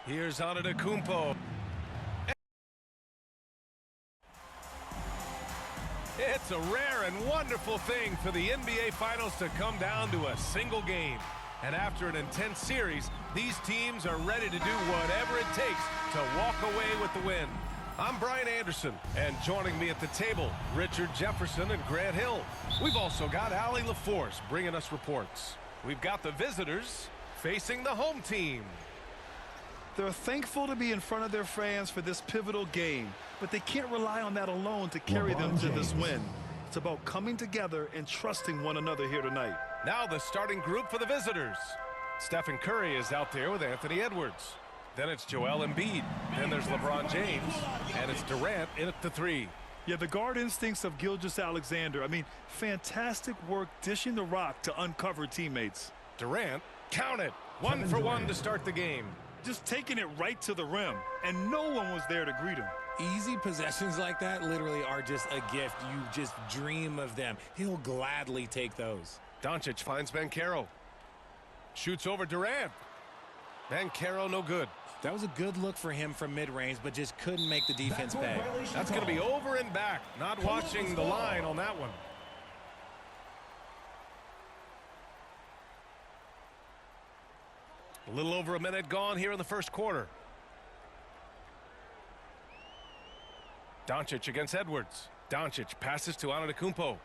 Here's Antetokounmpo. It's a rare and wonderful thing for the NBA Finals to come down to a single game. And after an intense series, these teams are ready to do whatever it takes to walk away with the win. I'm Brian Anderson, and joining me at the table, Richard Jefferson and Grant Hill. We've also got Allie LaForce bringing us reports. We've got the visitors facing the home team. They're thankful to be in front of their fans for this pivotal game, but they can't rely on that alone to carry them to this win. It's about coming together and trusting one another here tonight. Now the starting group for the visitors. Steph Curry is out there with Anthony Edwards. Then it's Joel Embiid. Then there's LeBron James. And it's Durant in at the 3. Yeah, the guard instincts of Gilgeous-Alexander. I mean, fantastic work dishing the rock to uncover teammates. Durant, count it. 1 for 1 to start the game. Just taking it right to the rim, and no one was there to greet him. Easy possessions like that literally are just a gift. You just dream of them. He'll gladly take those. Doncic finds Banchero. Shoots over Durant. Banchero no good. That was a good look for him from mid-range, but just couldn't make the defense pay. That's going to be over and back. Not watching the line on that one. A little over a minute gone here in the first quarter. Doncic against Edwards. Doncic passes to Antetokounmpo.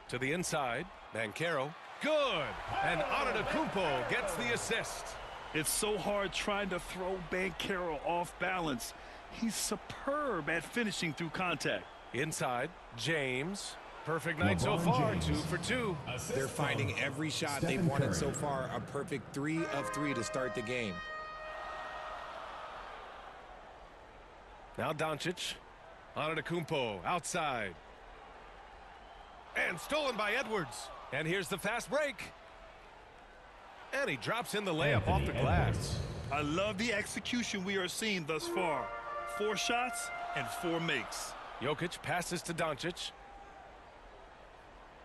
To the inside. Banchero. Good. And Antetokounmpo gets the assist. It's so hard trying to throw Banchero off balance. He's superb at finishing through contact. Inside. James. Perfect night so far, 2 for 2. They're finding every shot they've wanted so far. A perfect 3 of 3 to start the game. Now Doncic. Antetokounmpo outside. And stolen by Edwards. And here's the fast break. And he drops in the layup off the glass. I love the execution we are seeing thus far. 4 shots and 4 makes. Jokic passes to Doncic.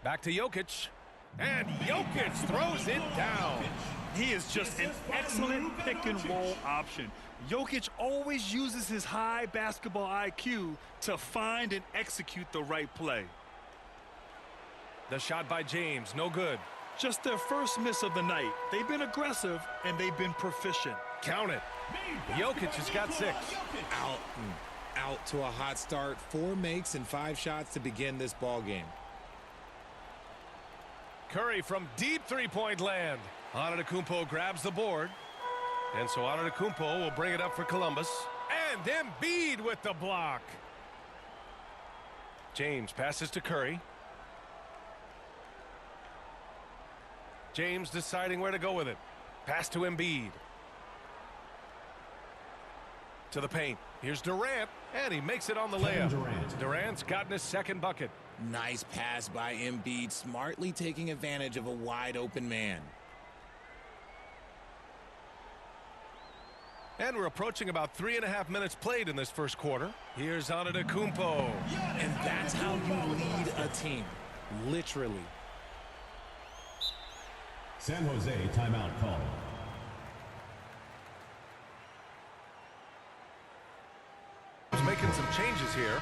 Back to Jokic. And Jokic throws it down. He is just an excellent pick-and-roll option. Jokic always uses his high basketball IQ to find and execute the right play. The shot by James, no good. Just their first miss of the night. They've been aggressive, and they've been proficient. Count it. Jokic has got 6. Out to a hot start. 4 makes and 5 shots to begin this ball game. Curry from deep three-point land. Antetokounmpo grabs the board. And so Antetokounmpo will bring it up for Columbus. And Embiid with the block. James passes to Curry. James deciding where to go with it. Pass to Embiid. To the paint. Here's Durant. And he makes it on the layup. Durant's gotten his second bucket. Nice pass by Embiid, smartly taking advantage of a wide-open man. And we're approaching about 3.5 minutes played in this first quarter. Here's Antetokounmpo. And that's how you lead a team, literally. San Jose timeout call. He's making some changes here.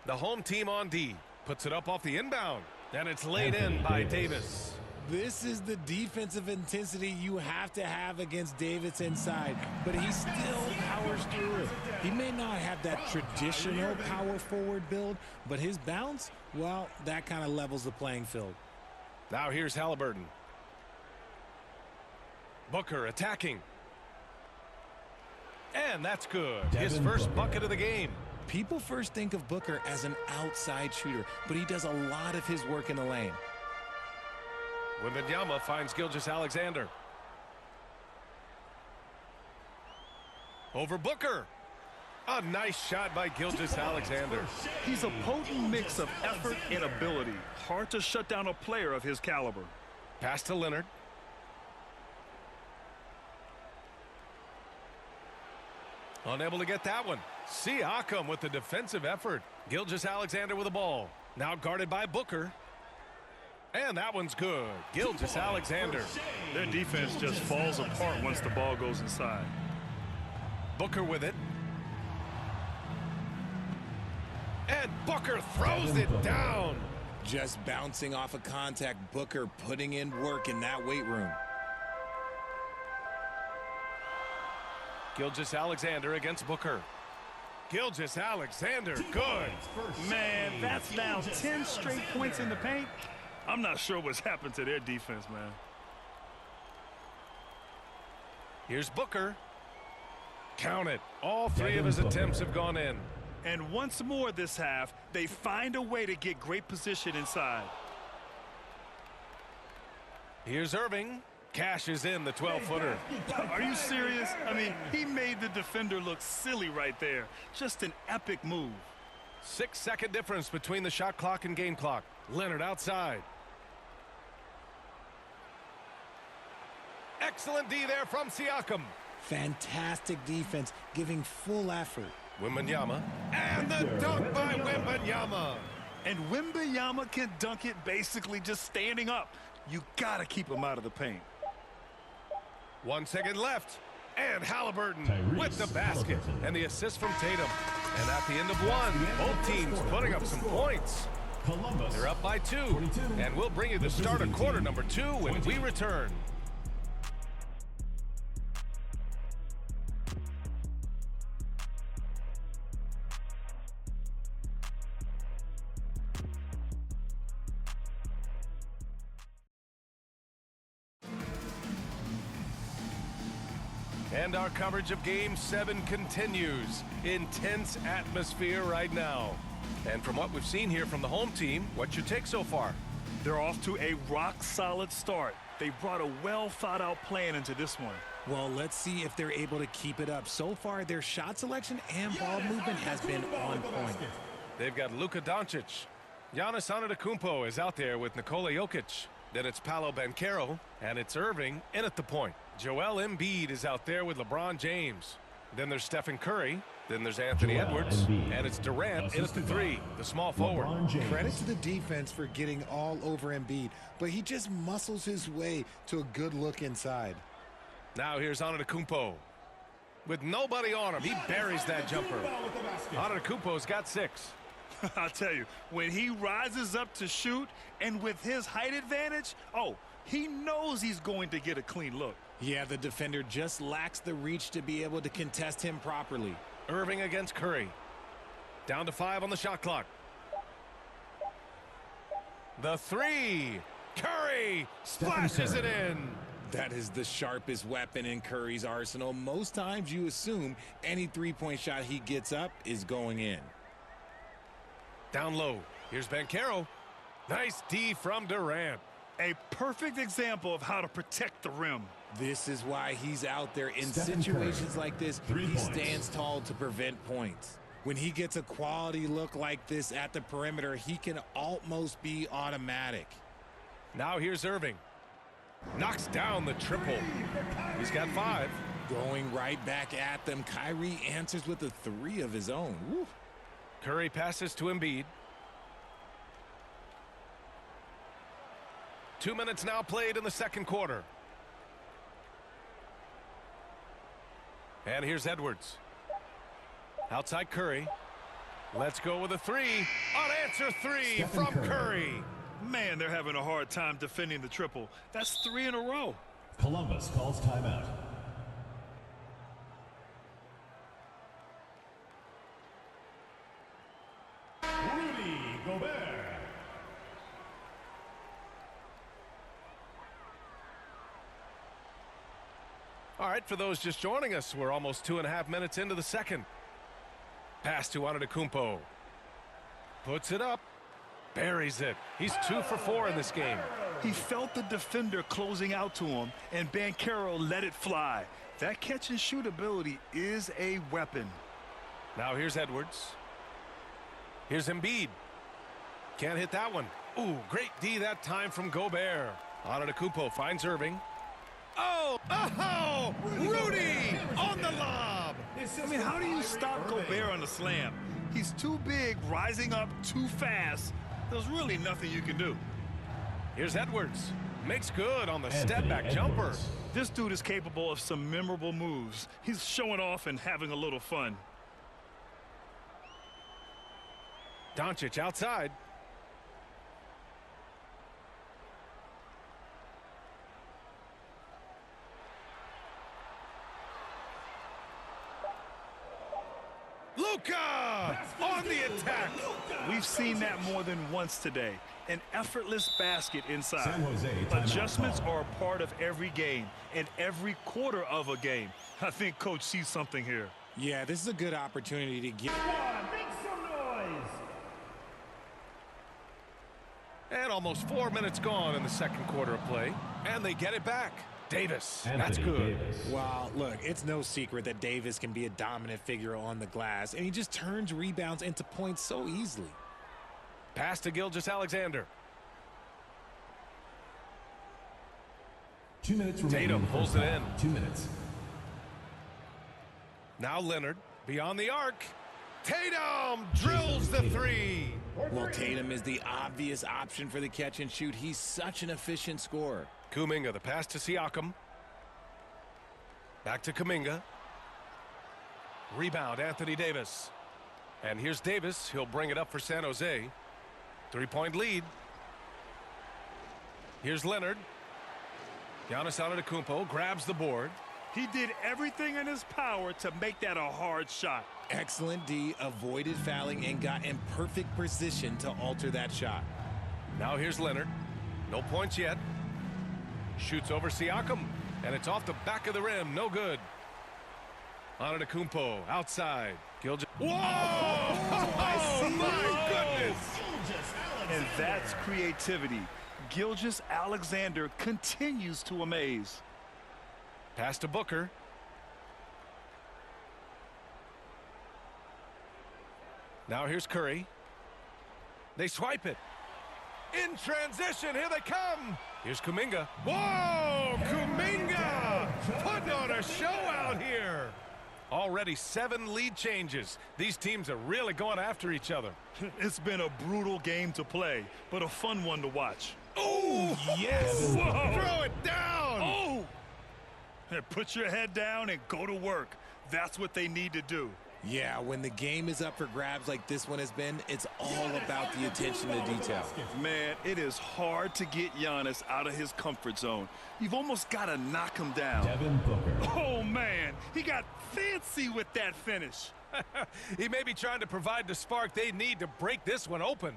The home team on D. Puts it up off the inbound. And it's laid in by Davis. This is the defensive intensity you have to have against Davis inside, but he still powers through it. He may not have that traditional power forward build, but his bounce, well, that kind of levels the playing field. Now here's Halliburton. Booker attacking. And that's good. His first bucket of the game. People first think of Booker as an outside shooter, but he does a lot of his work in the lane. Wembanyama finds Gilgeous-Alexander. Over Booker. A nice shot by Gilgeous-Alexander. He's a potent mix of effort and ability. Hard to shut down a player of his caliber. Pass to Leonard. Unable to get that one. Siakam with the defensive effort. Gilgeous-Alexander with the ball. Now guarded by Booker. And that one's good. Gilgeous-Alexander. Their defense just falls apart once the ball goes inside. Booker with it. And Booker throws it down. Just bouncing off of contact, Booker putting in work in that weight room. Gilgeous-Alexander against Booker. Gilgeous-Alexander, good. Man, that's now 10 straight points in the paint. I'm not sure what's happened to their defense, man. Here's Booker. Count it. All three of his attempts have gone in. And once more this half, they find a way to get great position inside. Here's Irving. Cashes in the 12-footer. Are you serious? I mean, he made the defender look silly right there. Just an epic move. 6-second difference between the shot clock and game clock. Leonard outside. Excellent D there from Siakam. Fantastic defense, giving full effort. Wembanyama. And the dunk by Wembanyama. And Wembanyama can dunk it basically just standing up. You got to keep him out of the paint. 1 second left. And Halliburton with the basket. And the assist from Tatum. And at the end of one, both teams putting up some points. They're up by 2. And we'll bring you the start of quarter number 2 when we return. And our coverage of Game 7 continues. Intense atmosphere right now. And from what we've seen here from the home team, what's your take so far? They're off to a rock-solid start. They've brought a well-thought-out plan into this one. Well, let's see if they're able to keep it up. So far, their shot selection and ball movement has been on point. They've got Luka Doncic. Giannis Antetokounmpo is out there with Nikola Jokic. Then it's Paolo Banchero, and it's Irving in at the point. Joel Embiid is out there with LeBron James. Then there's Stephen Curry. Then there's Anthony Edwards. And it's Durant in at the 3, the small forward. Credit to the defense for getting all over Embiid, but he just muscles his way to a good look inside. Now here's Antetokounmpo. With nobody on him, he buries that jumper. Antetokounmpo's got 6. I'll tell you, when he rises up to shoot, and with his height advantage, oh, he knows he's going to get a clean look. Yeah, the defender just lacks the reach to be able to contest him properly. Irving against Curry. Down to 5 on the shot clock. The 3. Curry splashes it in. That is the sharpest weapon in Curry's arsenal. Most times you assume any three-point shot he gets up is going in. Down low. Here's Banchero. Nice D from Durant. A perfect example of how to protect the rim. This is why he's out there in situations like this. He stands tall to prevent points. When he gets a quality look like this at the perimeter, he can almost be automatic. Now here's Irving. Knocks down the triple. He's got 5. Going right back at them. Kyrie answers with a 3 of his own. Woo. Curry passes to Embiid. 2 minutes now played in the second quarter. And here's Edwards. Outside Curry. Let's go with a 3. Unanswered 3 from Curry. Man, they're having a hard time defending the triple. That's 3 in a row. Columbus calls timeout. Rudy Gobert. All right, for those just joining us, we're almost 2.5 minutes into the second. Pass to Antetokounmpo. Puts it up. Buries it. He's 2 for 4 in this game. He felt the defender closing out to him, and Banchero let it fly. That catch and shoot ability is a weapon. Now here's Edwards. Here's Embiid. Can't hit that one. Ooh, great D that time from Gobert. Antetokounmpo finds Irving. Oh, Rudy on the lob. I mean, how do you stop Gobert on the slam? He's too big, rising up too fast. There's really nothing you can do. Here's Edwards. Makes good on the step-back jumper. This dude is capable of some memorable moves. He's showing off and having a little fun. Doncic outside. Luka on the attack. We've seen that more than once today. An effortless basket inside. San Jose, Adjustments are a part of every game and every quarter of a game. I think Coach sees something here. Yeah, this is a good opportunity to get. Make some noise. And almost 4 minutes gone in the second quarter of play. And they get it back. Davis. That's Anthony good. Davis. Well, look, it's no secret that Davis can be a dominant figure on the glass, and he just turns rebounds into points so easily. Pass to Gilgeous-Alexander. 2 minutes remaining. Tatum pulls it in. 2 minutes. Now Leonard beyond the arc. Tatum drills the three. Well, Tatum is the obvious option for the catch and shoot. He's such an efficient scorer. Kuminga, the pass to Siakam. Back to Kuminga. Rebound, Anthony Davis. And here's Davis. He'll bring it up for San Jose. 3-point lead. Here's Leonard. Giannis Antetokounmpo grabs the board. He did everything in his power to make that a hard shot. Excellent D, avoided fouling and got in perfect position to alter that shot. Now here's Leonard. No points yet. Shoots over Siakam. And it's off the back of the rim. No good. Antetokounmpo outside. Gilgeous. Whoa! Oh, my goodness! And that's creativity. Gilgeous-Alexander continues to amaze. Pass to Booker. Now here's Curry. They swipe it. In transition, here they come. Here's Kuminga. Whoa! Kuminga putting on a show out here. Already 7 lead changes. These teams are really going after each other. It's been a brutal game to play, but a fun one to watch. Oh, yes! Whoa. Throw it down! Oh! Put your head down and go to work. That's what they need to do. Yeah, when the game is up for grabs like this one has been, it's all about the attention to detail. Man, it is hard to get Giannis out of his comfort zone. You've almost got to knock him down. Devin Booker. Oh, man, he got fancy with that finish. He may be trying to provide the spark they need to break this one open.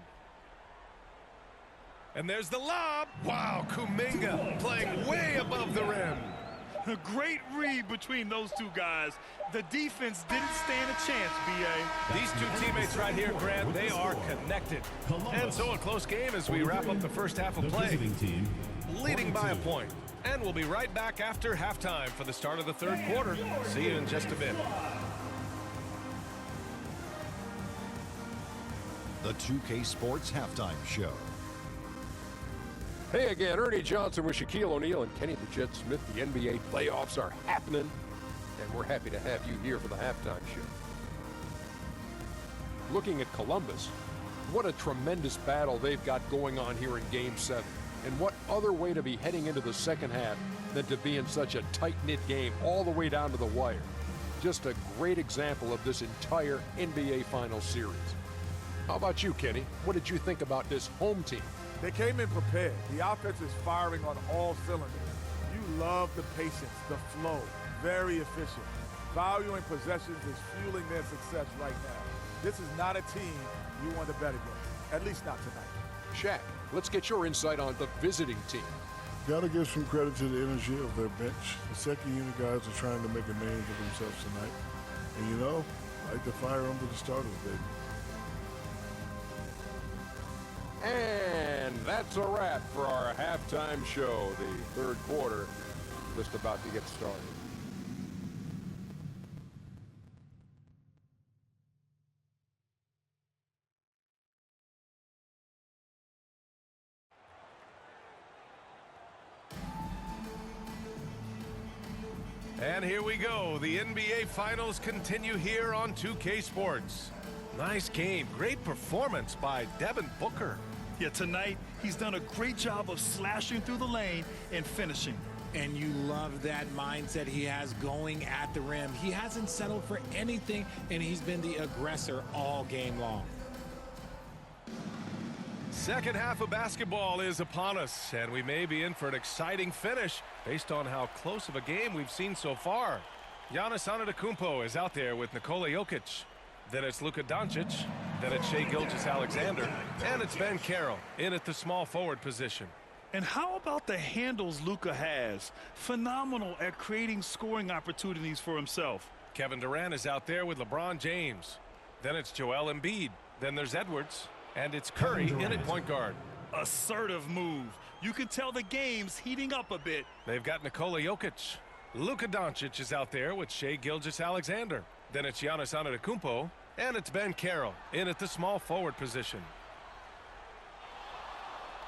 And there's the lob. Wow, Kuminga playing way above the rim. A great read between those two guys. The defense didn't stand a chance, B.A. These two teammates right here, Grant, they are connected. And so a close game as we wrap up the first half of play. Leading by a point. And we'll be right back after halftime for the start of the third quarter. See you in just a bit. The 2K Sports Halftime Show. Hey again, Ernie Johnson with Shaquille O'Neal and Kenny the Jet Smith. The NBA playoffs are happening, and we're happy to have you here for the halftime show. Looking at Columbus, what a tremendous battle they've got going on here in Game 7. And what other way to be heading into the second half than to be in such a tight-knit game all the way down to the wire. Just a great example of this entire NBA Finals series. How about you, Kenny? What did you think about this home team? They came in prepared. The offense is firing on all cylinders. You love the patience, the flow, very efficient. Valuing possessions is fueling their success right now. This is not a team you want to bet against, at least not tonight. Shaq, let's get your insight on the visiting team. Got to give some credit to the energy of their bench. The second unit guys are trying to make a name for themselves tonight. And you know, I like to fire them to the starters, baby. And that's a wrap for our halftime show. The third quarter just about to get started. And here we go. The NBA Finals continue here on 2K Sports. Nice game. Great performance by Devin Booker. Yeah, tonight, he's done a great job of slashing through the lane and finishing. And you love that mindset he has going at the rim. He hasn't settled for anything, and he's been the aggressor all game long. Second half of basketball is upon us, and we may be in for an exciting finish based on how close of a game we've seen so far. Giannis Antetokounmpo is out there with Nikola Jokic. Then it's Luka Doncic. Then it's Shai Gilgeous-Alexander. And it's Ben Carroll in at the small forward position. And how about the handles Luka has? Phenomenal at creating scoring opportunities for himself. Kevin Durant is out there with LeBron James. Then it's Joel Embiid. Then there's Edwards. And it's Curry in at point guard. Assertive move. You can tell the game's heating up a bit. They've got Nikola Jokic. Luka Doncic is out there with Shai Gilgeous-Alexander. Then it's Giannis Antetokounmpo. And it's Ben Carroll in at the small forward position.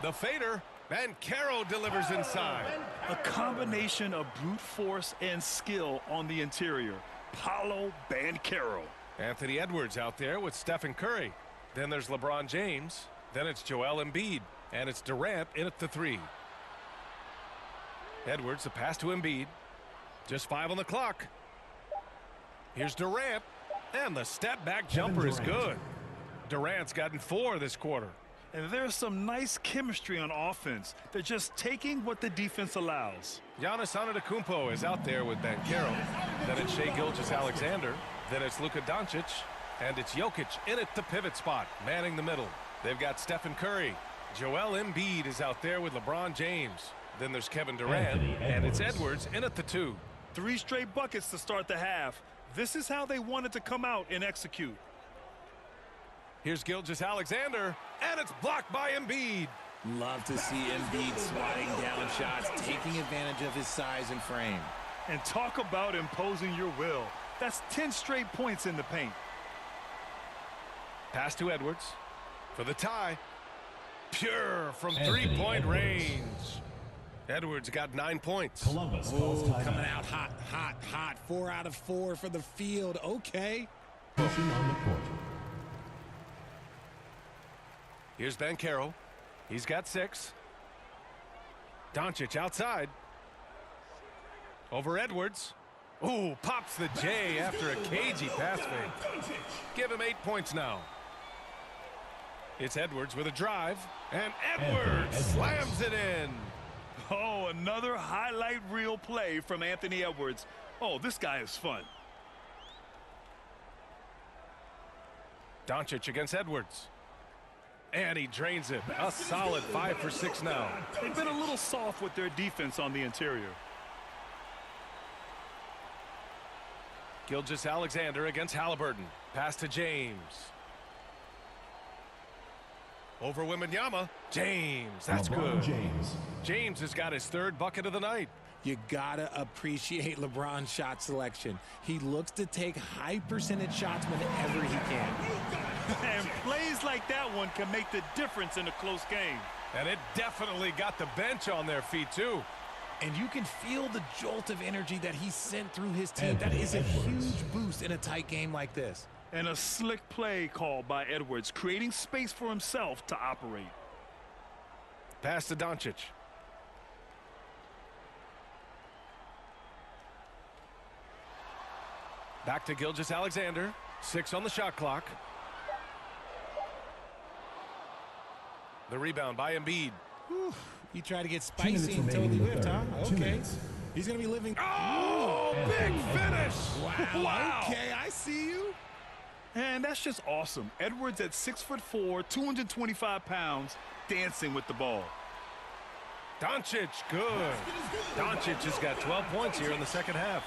The fader. Ben Carroll delivers inside. A combination of brute force and skill on the interior. Paulo Banchero. Anthony Edwards out there with Stephen Curry. Then there's LeBron James. Then it's Joel Embiid. And it's Durant in at the 3. Edwards, a pass to Embiid. Just 5 on the clock. Here's Durant. And the step-back jumper is good. Durant's gotten 4 this quarter. And there's some nice chemistry on offense. They're just taking what the defense allows. Giannis Antetokounmpo is out there with Ben Carroll. Then it's Shai Gilgeous-Alexander. Then it's Luka Doncic. And it's Jokic in at the pivot spot, manning the middle. They've got Stephen Curry. Joel Embiid is out there with LeBron James. Then there's Kevin Durant. And it's Edwards in at the 2. 3 straight buckets to start the half. This is how they wanted to come out and execute. Here's Gilgeous-Alexander, and it's blocked by Embiid. Love to see Embiid swatting down shots, taking advantage of his size and frame. And talk about imposing your will. That's 10 straight points in the paint. Pass to Edwards for the tie. Pure from three-point range. Edwards got 9 points. Columbus coming out hot, hot, hot. 4 out of 4 for the field. Okay. Pushing on the court. Here's Ben Carroll. He's got 6. Doncic outside. Over Edwards. Ooh, pops the J after a cagey pass fake. Give him 8 points now. It's Edwards with a drive. And Edwards slams it in. Oh, another highlight reel play from Anthony Edwards. Oh, this guy is fun. Doncic against Edwards. And he drains it. A solid 5 for 6 now. They've been a little soft with their defense on the interior. Gilgeous-Alexander against Halliburton. Pass to James. Over Wembanyama. James, that's LeBron good. James. James has got his 3rd bucket of the night. You gotta appreciate LeBron's shot selection. He looks to take high percentage shots whenever he can. And plays like that one can make the difference in a close game. And it definitely got the bench on their feet, too. And you can feel the jolt of energy that he sent through his team. That is a huge boost in a tight game like this. And a slick play called by Edwards, creating space for himself to operate. Pass to Doncic. Back to Gilgeous-Alexander. 6 on the shot clock. The rebound by Embiid. Whew. He tried to get spicy and totally whipped, huh? Okay. He's going to be living. Oh, big finish. Wow. Okay, I see you. And that's just awesome. Edwards at 6'4", 225 pounds, dancing with the ball. Doncic, good. Doncic has got 12 points here in the second half.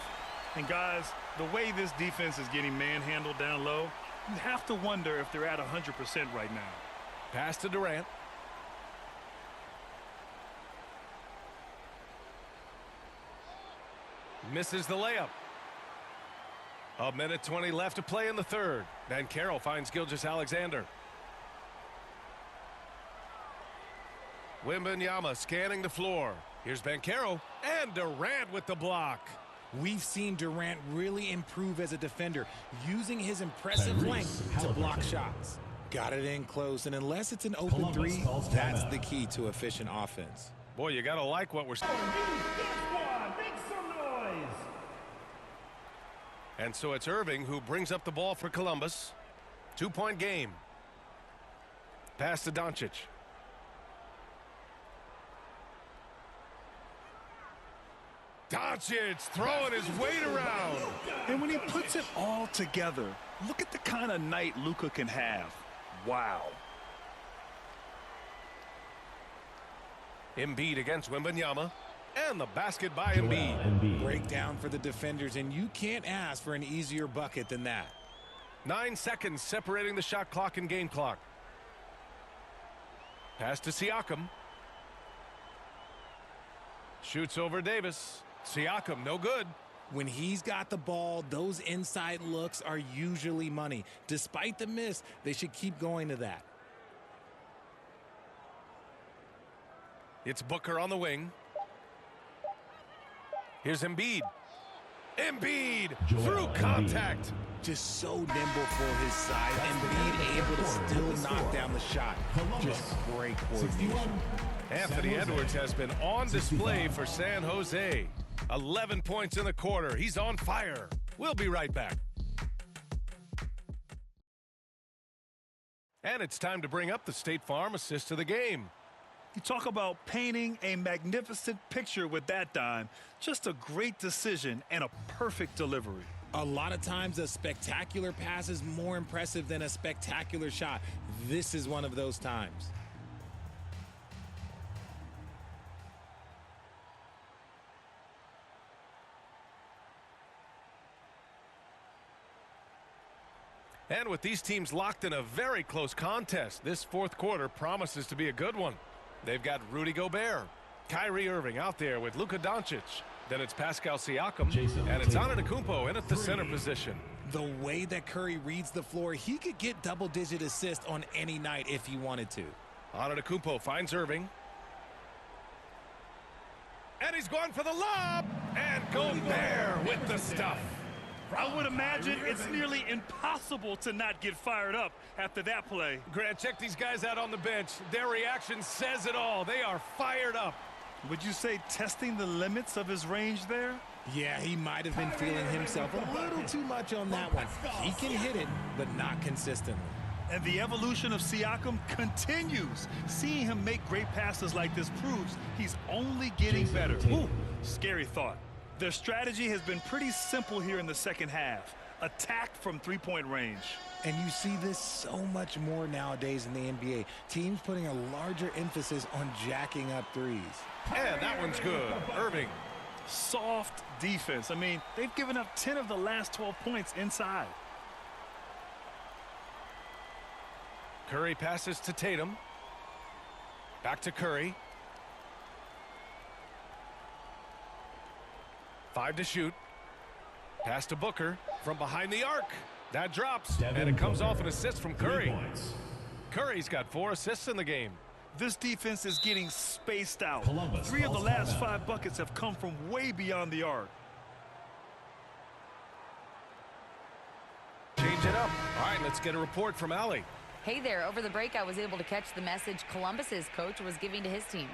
And guys, the way this defense is getting manhandled down low, you have to wonder if they're at 100% right now. Pass to Durant. Misses the layup. 1:20 left to play in the 3rd. Ben Carroll finds Gilgeous-Alexander. Wembanyama scanning the floor. Here's Ben Carroll and Durant with the block. We've seen Durant really improve as a defender, using his impressive length to block shots. Got it in close, and unless it's an open three, that's the key to efficient offense. Boy, you got to like what we're seeing. Make some noise. And so it's Irving who brings up the ball for Columbus. 2-point game. Pass to Doncic. Doncic throwing his weight around. And when he puts it all together, look at the kind of night Luka can have. Wow. Embiid against Wembanyama. And the basket by Embiid. Breakdown for the defenders, and you can't ask for an easier bucket than that. 9 seconds separating the shot clock and game clock. Pass to Siakam. Shoots over Davis. Siakam, no good. When he's got the ball, those inside looks are usually money. Despite the miss, they should keep going to that. It's Booker on the wing. Here's Embiid. Embiid through contact. Just so nimble for his size. Embiid able to still knock down the shot. Just great coordination. Anthony Edwards has been on display for San Jose. 11 points in the quarter. He's on fire. We'll be right back. And it's time to bring up the State Farm assist of the game. You talk about painting a magnificent picture with that dime. Just a great decision and a perfect delivery. A lot of times a spectacular pass is more impressive than a spectacular shot. This is one of those times. And with these teams locked in a very close contest, this fourth quarter promises to be a good one. They've got Rudy Gobert, Kyrie Irving out there with Luka Doncic. Then it's Pascal Siakam, and it's Antetokounmpo in at the center position. The way that Curry reads the floor, he could get double-digit assists on any night if he wanted to. Antetokounmpo finds Irving. And he's going for the lob. And Gobert with the stuff. I would imagine it's nearly impossible to not get fired up after that play. Grant, check these guys out on the bench. Their reaction says it all. They are fired up. Would you say testing the limits of his range there? Yeah, he might have been feeling himself a little too much on that one. He can hit it, but not consistently. And the evolution of Siakam continues. Seeing him make great passes like this proves he's only getting better. Ooh, scary thought. Their strategy has been pretty simple here in the second half. Attack from three-point range. And you see this so much more nowadays in the NBA. Teams putting a larger emphasis on jacking up threes. And that one's good. Irving. Soft defense. I mean, they've given up 10 of the last 12 points inside. Curry passes to Tatum. Back to Curry. 5 to shoot. Pass to Booker from behind the arc. That drops, and it comes off an assist from Curry. Curry's got 4 assists in the game. This defense is getting spaced out. 3 of the last 5 buckets have come from way beyond the arc. Change it up. All right, let's get a report from Allie. Hey there, over the break I was able to catch the message Columbus's coach was giving to his team.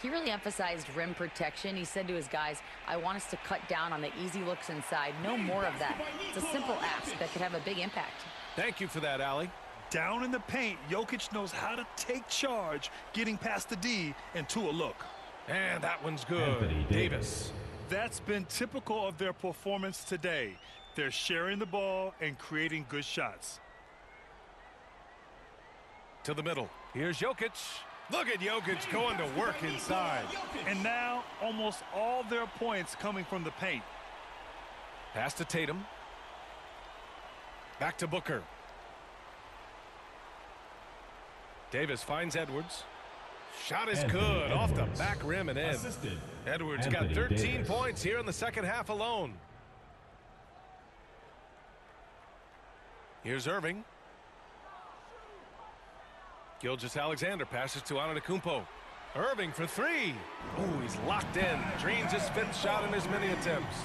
He really emphasized rim protection. He said to his guys, I want us to cut down on the easy looks inside. No more of that. It's a simple ask that could have a big impact. Thank you for that, Allie. Down in the paint, Jokic knows how to take charge, getting past the D and to a look. And that one's good. Davis. That's been typical of their performance today. They're sharing the ball and creating good shots. To the middle. Here's Jokic. Look at Jokic going to work inside. And now almost all their points coming from the paint. Pass to Tatum. Back to Booker. Davis finds Edwards. Shot is good off the back rim and in. Edwards got 13 points here in the second half alone. Here's Irving. Gilgeous-Alexander passes to Antetokounmpo. Irving for 3. Oh, he's locked in. Drains his 5th shot in as many attempts.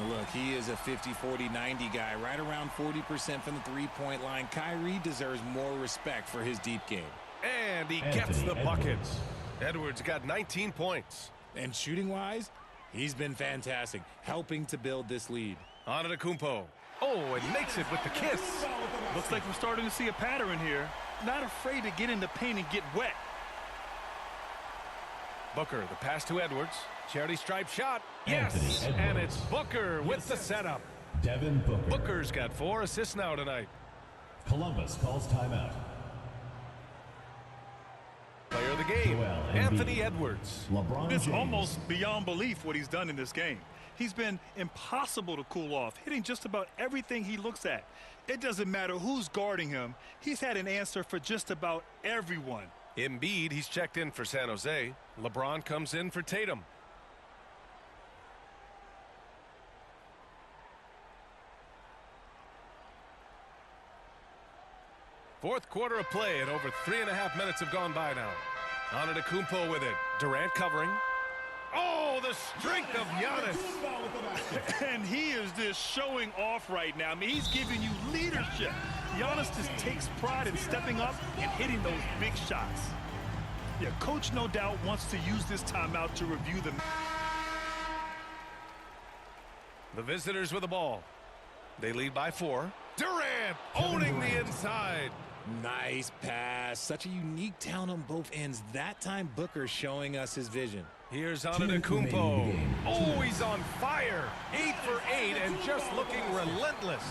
Look, he is a 50, 40, 90 guy, right around 40% from the three-point line. Kyrie deserves more respect for his deep game. And he gets the buckets. Edwards got 19 points. And shooting-wise, he's been fantastic, helping to build this lead. Antetokounmpo. Oh, and makes it with the kiss. Looks like we're starting to see a pattern here. Not afraid to get in the paint and get wet. Booker, the pass to Edwards. Charity stripe shot. Yes, and it's Booker with the setup. Devin Booker. Booker's got 4 assists now tonight. Columbus calls timeout. Player of the game, Anthony Edwards. LeBron It's James. almost beyond belief what he's done in this game. He's been impossible to cool off, hitting just about everything he looks at. It doesn't matter who's guarding him. He's had an answer for just about everyone. Embiid, he's checked in for San Jose. LeBron comes in for Tatum. Fourth quarter of play, and over 3.5 minutes have gone by now. Antetokounmpo with it. Durant covering. Oh, the strength of Giannis. And he is just showing off right now. I mean, he's giving you leadership. Giannis just takes pride in stepping up and hitting those big shots. Yeah, coach no doubt wants to use this timeout to review them. The visitors with the ball. They lead by 4. Durant owning the inside. Nice pass. Such a unique talent on both ends. That time, Booker showing us his vision. Here's Antetokounmpo. Oh, he's on fire. 8 for 8 and just looking relentless.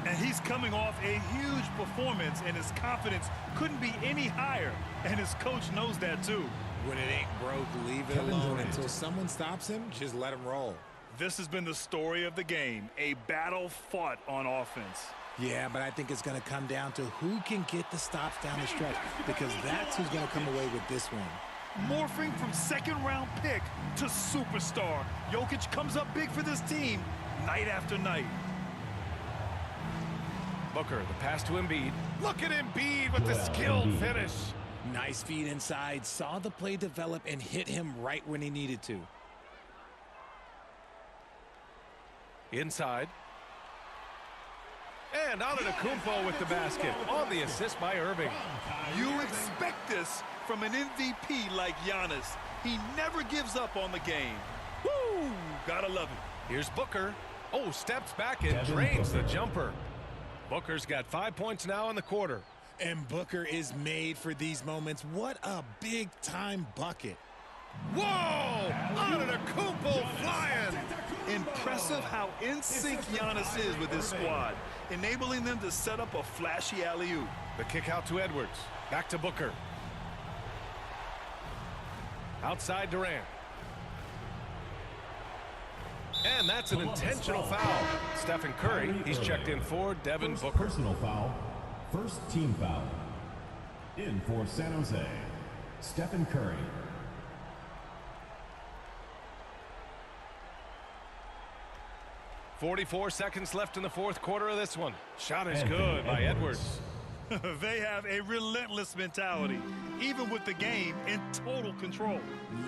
And he's coming off a huge performance, and his confidence couldn't be any higher. And his coach knows that, too. When it ain't broke, leave it alone. Until someone stops him, just let him roll. This has been the story of the game, a battle fought on offense. Yeah, but I think it's going to come down to who can get the stops down the stretch, because that's who's going to come away with this one. Morphing from second-round pick to superstar. Jokic comes up big for this team night after night. Booker, the pass to Embiid. Look at Embiid with the skilled finish. Nice feed inside, saw the play develop and hit him right when he needed to. Inside. And Antetokounmpo with the basket on the assist by Irving. You expect this from an MVP like Giannis. He never gives up on the game. Woo! Gotta love it. Here's Booker. Oh, steps back and drains the jumper. Booker's got 5 points now in the quarter. And Booker is made for these moments. What a big-time bucket. Whoa! Antetokounmpo flying! Impressive how in sync Giannis is with his squad, enabling them to set up a flashy alley-oop. The kick out to Edwards. Back to Booker. Outside Durant. And that's an intentional foul. Steph Curry, he's checked in for Devin Booker. Personal foul. First team foul. In for San Jose, Steph Curry. .44 seconds left in the fourth quarter of this one. Shot is good by Edwards. They have a relentless mentality, even with the game in total control.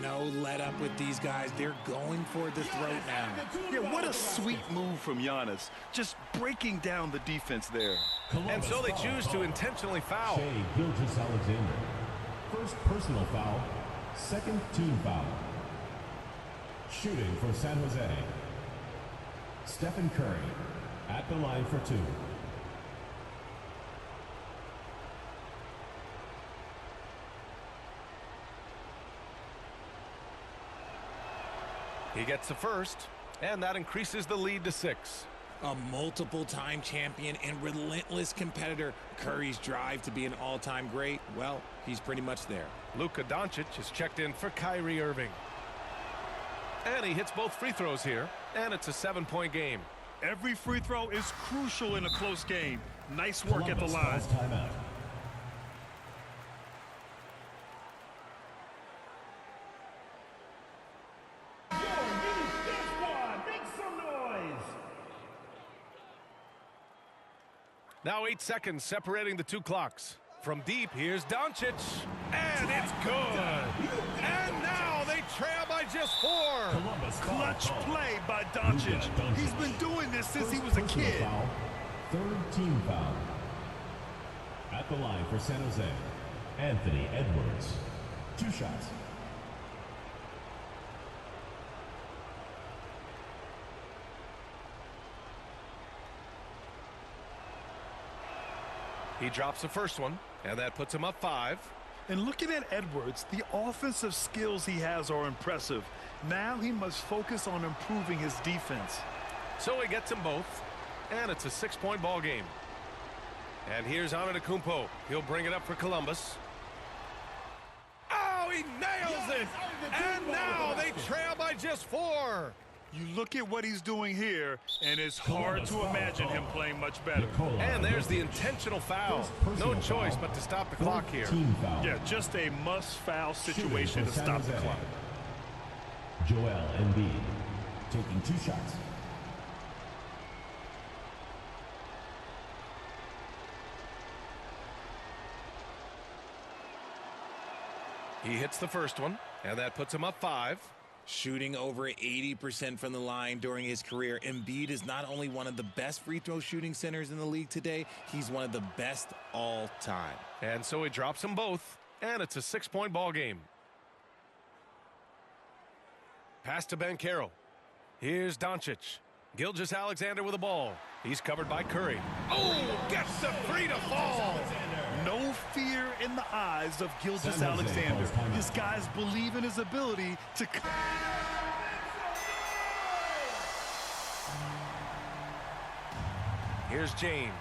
No let up with these guys. They're going for the throat now. Yeah, what a sweet move from Giannis. Just breaking down the defense there. And so they choose to intentionally foul. Shea Gilgeous-Alexander. First personal foul. Second team foul. Shooting for San Jose, Steph Curry at the line for 2. He gets the first, and that increases the lead to 6. A multiple-time champion and relentless competitor. Curry's drive to be an all-time great, well, he's pretty much there. Luka Doncic is checked in for Kyrie Irving. And he hits both free throws here, and it's a 7-point game. Every free throw is crucial in a close game. Nice work at the line. Timeout. Now 8 seconds separating the 2 clocks. From deep, here's Doncic, and it's good. And now they trail by just 4. Clutch play by Doncic. He's been doing this since he was a kid. Foul. Third team foul. At the line for San Jose, Anthony Edwards. 2 shots. He drops the first one, and that puts him up 5. And looking at Edwards, the offensive skills he has are impressive. Now he must focus on improving his defense. So he gets them both, and it's a 6-point ball game. And here's Antetokounmpo. He'll bring it up for Columbus. Oh, he nails it! And now they trail by just 4. You look at what he's doing here, and it's hard to imagine him playing much better. And there's the intentional foul. No choice but to stop the clock here. Yeah, just a must-foul situation to stop the clock. Joel Embiid taking 2 shots. He hits the first one, and that puts him up 5. Shooting over 80% from the line during his career, Embiid is not only one of the best free throw shooting centers in the league today, he's one of the best all time. And so he drops them both, and it's a 6-point ball game. Pass to Banchero. Here's Doncic. Gilgeous-Alexander with the ball. He's covered by Curry. Oh, gets the 3 to fall. No fear in the eyes of Gilgeous-Alexander. His guys believe in his ability to... Here's James.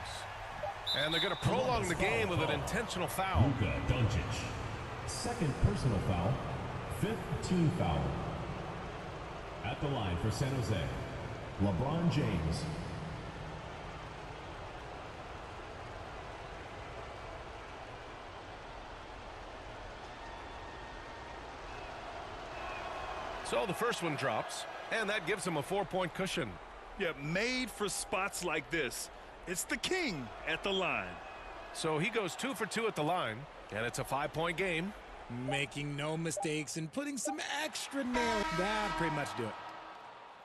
And they're going to prolong the game with an intentional foul. Luka Doncic. Second personal foul. 5th team foul. At the line for San Jose, LeBron James. So the first one drops, and that gives him a 4-point cushion. Yeah, made for spots like this. It's the king at the line. So he goes 2 for 2 at the line, and it's a 5-point game. Making no mistakes and putting some extra nail. That pretty much do it.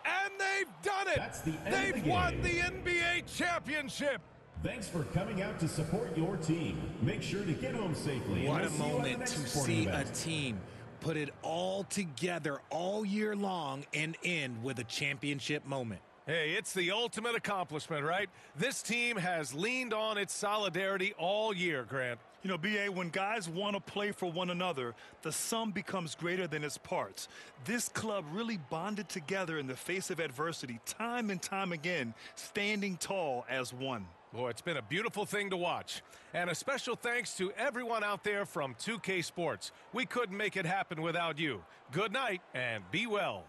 And they've done it! That's the end They've of the won game. the NBA championship! Thanks for coming out to support your team. Make sure to get home safely. What and a we'll see you at the moment next to sporting see a event. team put it all together all year long and end with a championship moment. Hey, it's the ultimate accomplishment, right? This team has leaned on its solidarity all year, Grant. You know, B.A., when guys want to play for one another, the sum becomes greater than its parts. This club really bonded together in the face of adversity, time and time again, standing tall as one. Boy, it's been a beautiful thing to watch. And a special thanks to everyone out there from 2K Sports. We couldn't make it happen without you. Good night and be well.